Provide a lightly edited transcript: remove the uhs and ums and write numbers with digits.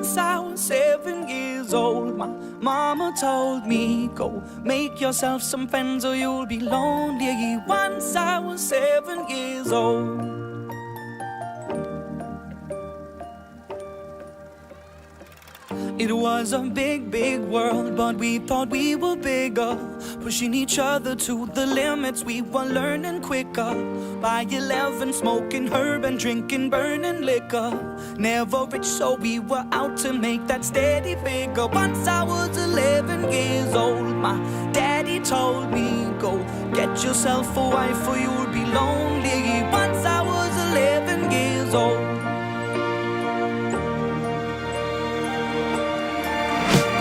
Once I was 7 years old, my mama told me, go make yourself some friends or you'll be lonely. Once I was 7 years old. It was a big, big world, but we thought we were bigger, pushing each other to the limits. We were learning quicker. By 11, smoking herb and drinking burning liquor. Never rich, so we were out to make that steady figure. Once I was 11 years old, my daddy told me, go get yourself a wife or you'll